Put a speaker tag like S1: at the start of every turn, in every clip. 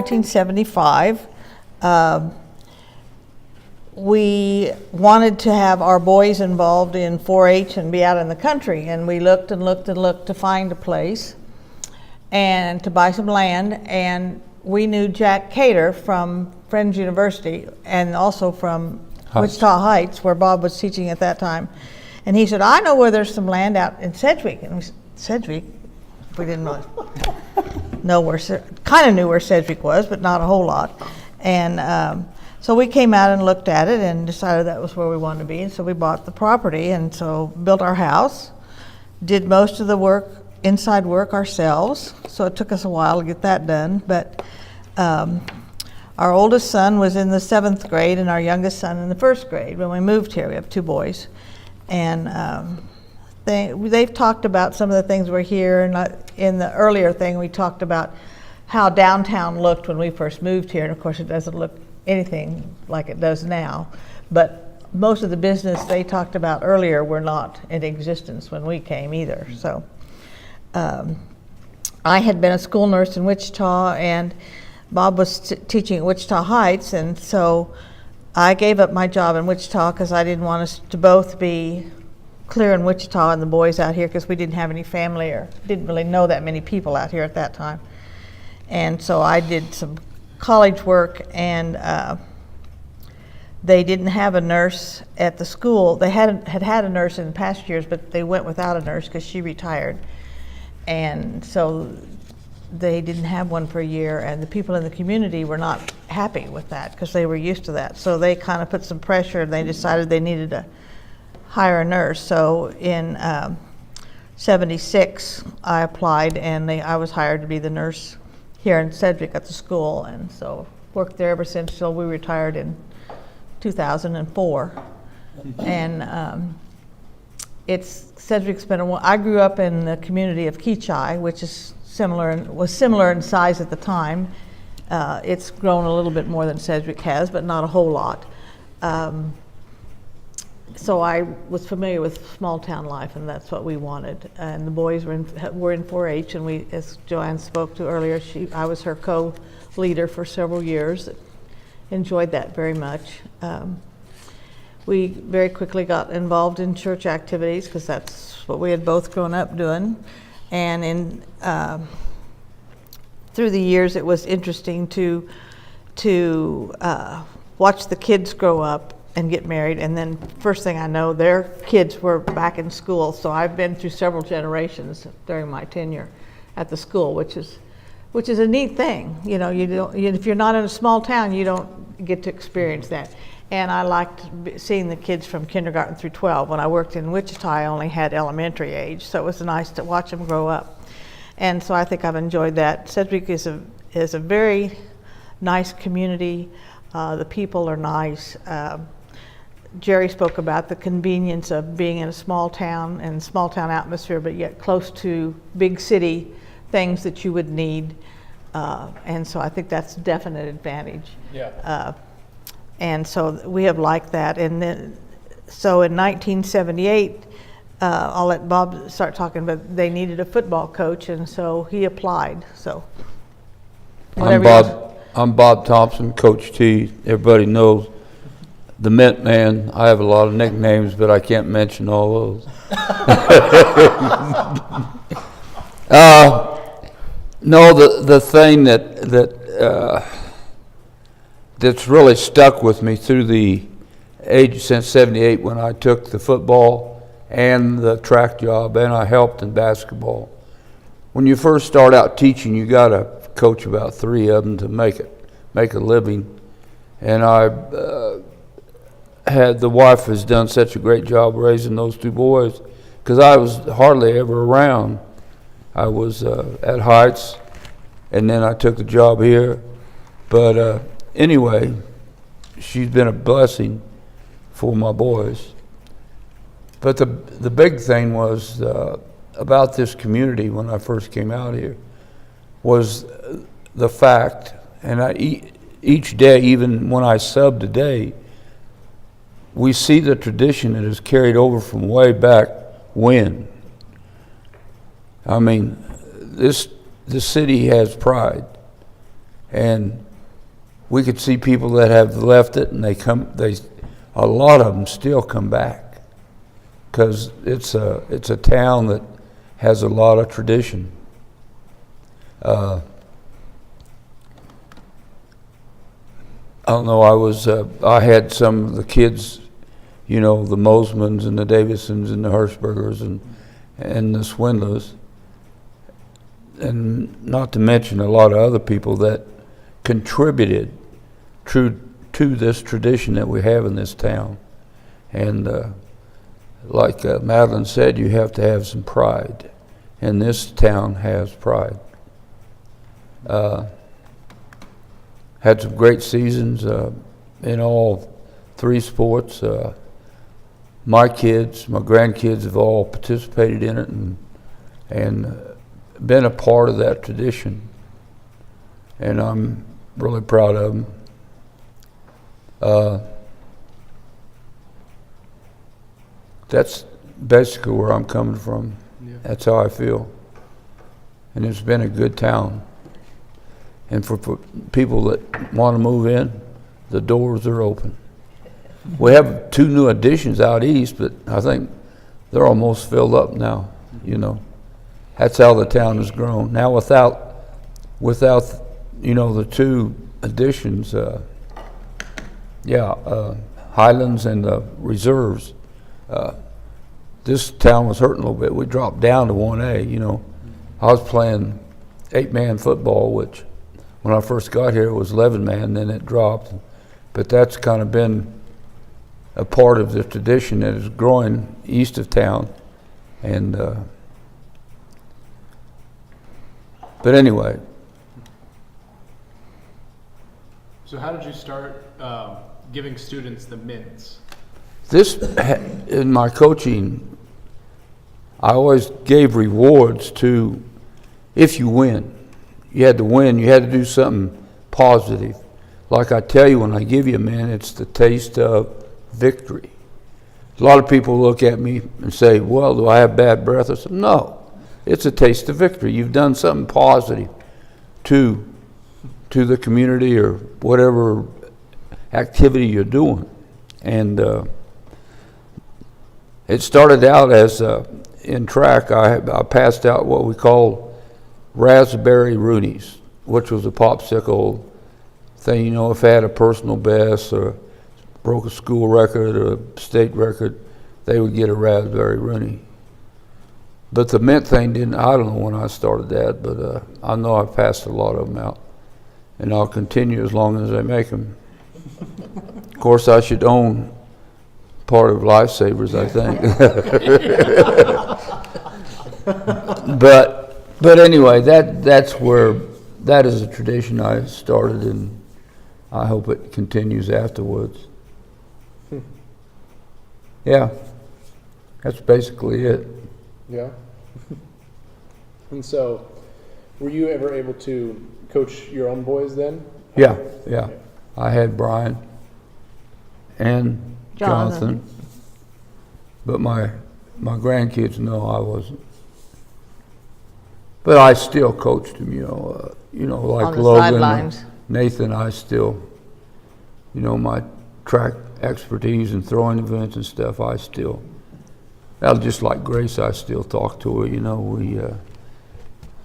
S1: 1975. We wanted to have our boys involved in 4-H and be out in the country, and we looked and looked and looked to find a place and to buy some land, and we knew Jack Cater from Friends University and also from Wichita Heights, where Bob was teaching at that time. And he said, I know where there's some land out in Sedgwick. And we said, Sedgwick? We didn't know where, kind of knew where Sedgwick was, but not a whole lot. And so we came out and looked at it and decided that was where we wanted to be. And so we bought the property and so built our house, did most of the work, inside work ourselves. So it took us a while to get that done. But our oldest son was in the 7th grade and our youngest son in the 1st grade when we moved here. We have 2 boys. And they've talked about some of the things we're here. And in the earlier thing, we talked about how downtown looked when we first moved here. And of course, it doesn't look anything like it does now. But most of the business they talked about earlier were not in existence when we came either. So I had been a school nurse in Wichita, and Bob was teaching at Wichita Heights, and so I gave up my job in Wichita because I didn't want us to both be clear in Wichita and the boys out here, because we didn't have any family or didn't really know that many people out here at that time. And so I did some college work, and they didn't have a nurse at the school. They had a nurse in past years, but they went without a nurse because she retired. And so they didn't have one for a year, and the people in the community were not happy with that because they were used to that. So they kind of put some pressure, and they decided they needed to hire a nurse. So in 76, I applied, and I was hired to be the nurse here in Sedgwick at the school, and so worked there ever since till we retired in 2004. And Sedgwick's been I grew up in the community of Keachai, which is was similar in size at the time. It's grown a little bit more than Sedgwick has, but not a whole lot. So I was familiar with small town life, and that's what we wanted. And the boys were in 4-H, and we, as Joanne spoke to earlier, I was her co-leader for several years. Enjoyed that very much. We very quickly got involved in church activities because that's what we had both grown up doing. And through the years, it was interesting to watch the kids grow up and get married, and then first thing I know, their kids were back in school. So I've been through several generations during my tenure at the school, which is a neat thing. You know, if you're not in a small town, you don't get to experience that. And I liked seeing the kids from kindergarten through 12. When I worked in Wichita, I only had elementary age, so it was nice to watch them grow up. And so I think I've enjoyed that. Sedgwick is a very nice community. The people are nice. Jerry spoke about the convenience of being in a small town and small town atmosphere, but yet close to big city things that you would need. And so I think that's a definite advantage.
S2: Yeah.
S1: And so we have liked that. And then, so in 1978, I'll let Bob start talking, but they needed a football coach, and so he applied. So
S3: I'm Bob Thompson, Coach T. Everybody knows the Mint Man. I have a lot of nicknames, but I can't mention all those. No, the thing that's really stuck with me through the age since 78, when I took the football and the track job, and I helped in basketball. When you first start out teaching, you got to coach about 3 of them to make a living. And the wife has done such a great job raising those 2 boys, because I was hardly ever around. I was at Heights, and then I took the job here. But anyway, she's been a blessing for my boys. But the big thing was about this community when I first came out here was the fact, and each day, even when I sub today, we see the tradition that is carried over from way back when. I mean, this city has pride, And we could see people that have left it, and a lot of them still come back, because it's a town that has a lot of tradition. I don't know, I had some of the kids, the Mosmans and the Davidsons and the Hirschbergers and the Swindlers, and not to mention a lot of other people that contributed to this tradition that we have in this town. And like Madeline said, you have to have some pride, and this town has pride. Had some great seasons in all three sports. My kids, my grandkids have all participated in it and been a part of that tradition, and I'm really proud of them. That's basically where I'm coming from. Yeah. That's how I feel. And it's been a good town. And for people that want to move in, the doors are open. We have 2 new additions out east, but I think they're almost filled up now, That's how the town has grown. Now without the 2 additions, Highlands and the reserves, this town was hurting a little bit. We dropped down to 1A, I was playing 8-man football, which when I first got here it was 11-man, then it dropped. But that's kind of been a part of the tradition that is growing east of town. And but anyway.
S2: So how did you start giving students the mints?
S3: In my coaching, I always gave rewards to, if you win. You had to win, you had to do something positive. Like I tell you, when I give you a mint, it's the taste of victory. A lot of people look at me and say, well, do I have bad breath? I said, no, it's a taste of victory. You've done something positive to the community or whatever activity you're doing. And it started out as in track, I passed out what we call raspberry Roonies, which was a popsicle thing. If I had a personal best or broke a school record or a state record, they would get a raspberry Rooney. But the mint thing I don't know when I started that, but I know I passed a lot of them out. And I'll continue as long as they make them. Of course, I should own part of Lifesavers, I think. But anyway, that's where, that is a tradition I started, and I hope it continues afterwards. Yeah, that's basically it.
S2: Yeah. And so, were you ever able to coach your own boys then?
S3: Yeah. I had Brian and Jonathan. But my grandkids, no, I wasn't. But I still coached them, like
S1: on the
S3: Logan,
S1: sidelines.
S3: Nathan. I still, my track expertise and throwing events and stuff. Just like Grace, I still talk to her.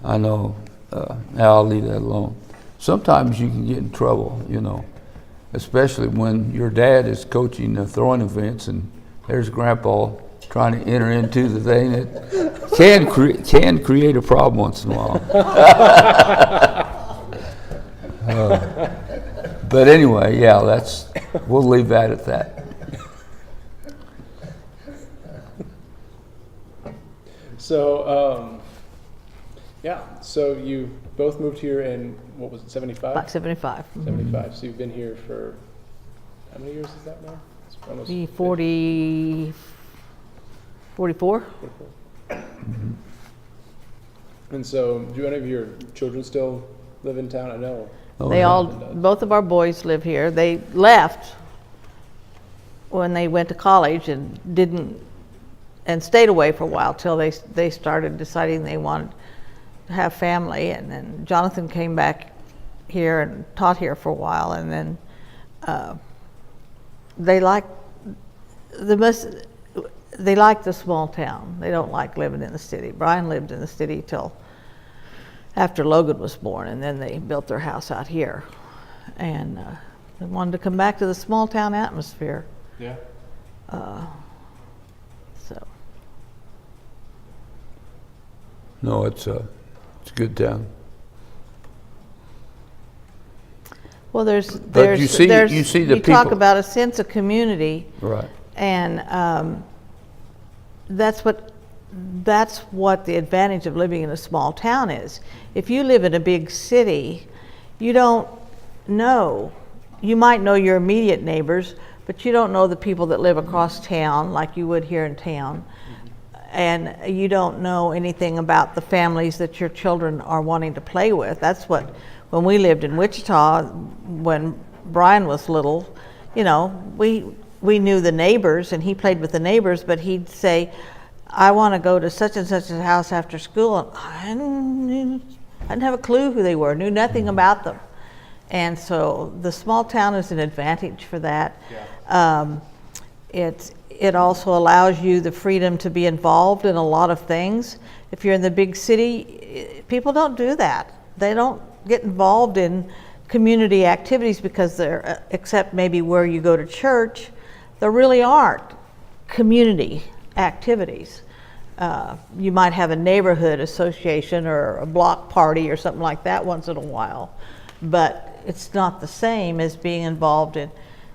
S3: I know. Now I'll leave that alone. Sometimes you can get in trouble, especially when your dad is coaching the throwing events and there's Grandpa trying to enter into the thing. It can create a problem once in a while. But anyway, we'll leave that at that.
S2: So, so you both moved here in, what was it, 75?
S1: About 75.
S2: 75. So you've been here for, how many years is that now? It's almost
S1: Be 40, 44.
S2: 44. Mm-hmm. And so, do any of your children still live in town? I know.
S1: Both of our boys live here. They left when they went to college and stayed away for a while till they started deciding they wanted to have family. And then Jonathan came back here and taught here for a while, and then they like the small town. They don't like living in the city. Brian lived in the city till after Logan was born, and then they built their house out here, and they wanted to come back to the small town atmosphere.
S2: Yeah.
S1: So
S3: No, it's a good town.
S1: well, there's
S3: you see the
S1: you talk
S3: people.
S1: about a sense of community,
S3: Right.
S1: and that's what the advantage of living in a small town is. If you live in a big city, you don't know. You might know your immediate neighbors, but you don't know the people that live across town like you would here in town. And you don't know anything about the families that your children are wanting to play with. That's what, when we lived in Wichita, when Brian was little, you know, we knew the neighbors, and he played with the neighbors, but he'd say, I want to go to such and such a house after school. And I didn't have a clue who they were, knew nothing about them. And so the small town is an advantage for that.
S2: Yeah.
S1: It also allows you the freedom to be involved in a lot of things. If you're in the big city, people don't do that. They don't get involved in community activities because they're, except maybe where you go to church, there really aren't community activities. You might have a neighborhood association or a block party or something like that once in a while, but it's not the same as being involved in,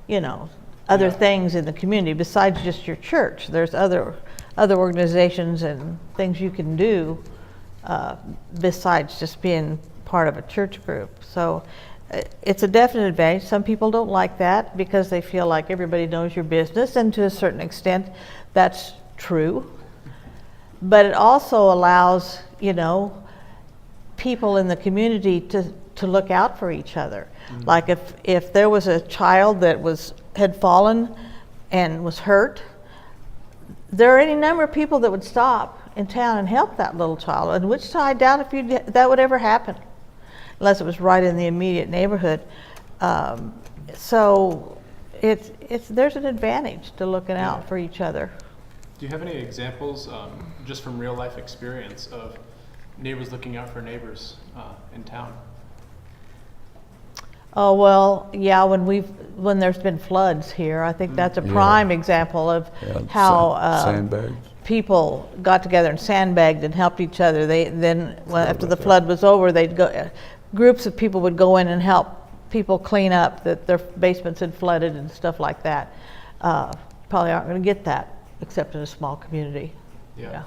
S1: you know, other things in the community besides just your church. There's other organizations and things you can do besides just being part of a church group. So it's a definite advantage. Some people don't like that because they feel like everybody knows your business, and to a certain extent that's true. But it also allows, you know, people in the community to look out for each other. Mm-hmm. Like if there was a child that had fallen and was hurt, there are any number of people that would stop in town and help that little child. In Wichita, I doubt if that would ever happen, unless it was right in the immediate neighborhood. So there's an advantage to looking out for each other.
S2: Do you have any examples, just from real life experience, of neighbors looking out for neighbors in town?
S1: Oh, well, yeah, when there's been floods here, I think that's a prime example of how
S3: sandbags.
S1: People got together and sandbagged and helped each other. After the flood was over, groups of people would go in and help people clean up that their basements had flooded and stuff like that. Probably aren't going to get that except in a small community.
S2: Yeah.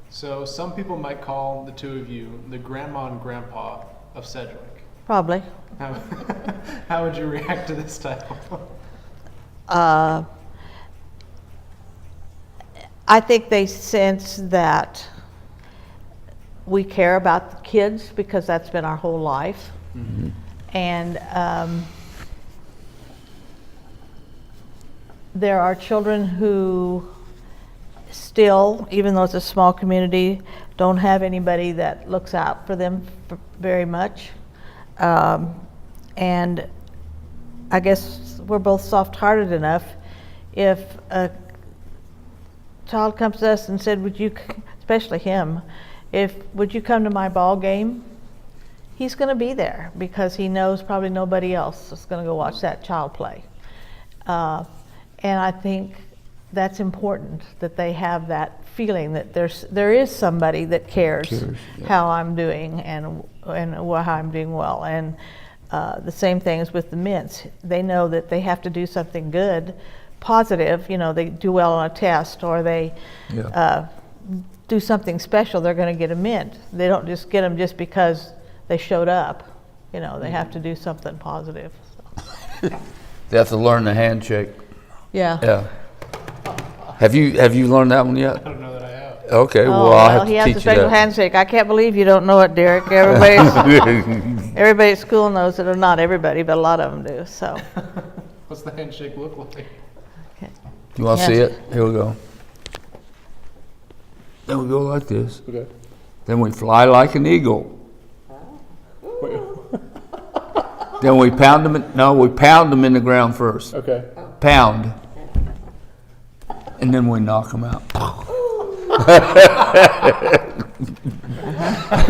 S2: So some people might call the two of you the grandma and grandpa of Sedgwick.
S1: Probably.
S2: How would you react to this title?
S1: I think they sense that we care about the kids because that's been our whole life. Mm-hmm. And there are children who still, even though it's a small community, don't have anybody that looks out for them very much. And I guess we're both soft-hearted enough. If a child comes to us and said, would you, especially him, would you come to my ball game? He's going to be there because he knows probably nobody else is going to go watch that child play. And I think that's important, that they have that feeling that there is somebody that cares how I'm doing and how I'm doing well. And the same thing is with the mints. They know that they have to do something good, positive. You know, they do well on a test, or they do something special. They're going to get a mint. They don't just get them just because they showed up. You know, they have to do something positive. So.
S3: They have to learn the handshake.
S1: Yeah.
S3: Yeah. Have you learned that one yet?
S2: I don't know that I have.
S3: Okay, well I'll have to
S1: he has
S3: teach
S1: a
S3: you
S1: special
S3: that.
S1: handshake. I can't believe you don't know it, Derek. Everybody at school knows it, or not everybody, but a lot of them do. So.
S2: What's the handshake look like?
S1: Okay.
S3: You want to see it? Here we go. There we go, like this.
S2: Okay.
S3: Then we fly like an eagle. Then we pound them. We pound them in the ground first.
S2: Okay.
S3: Pound. And then we knock them out.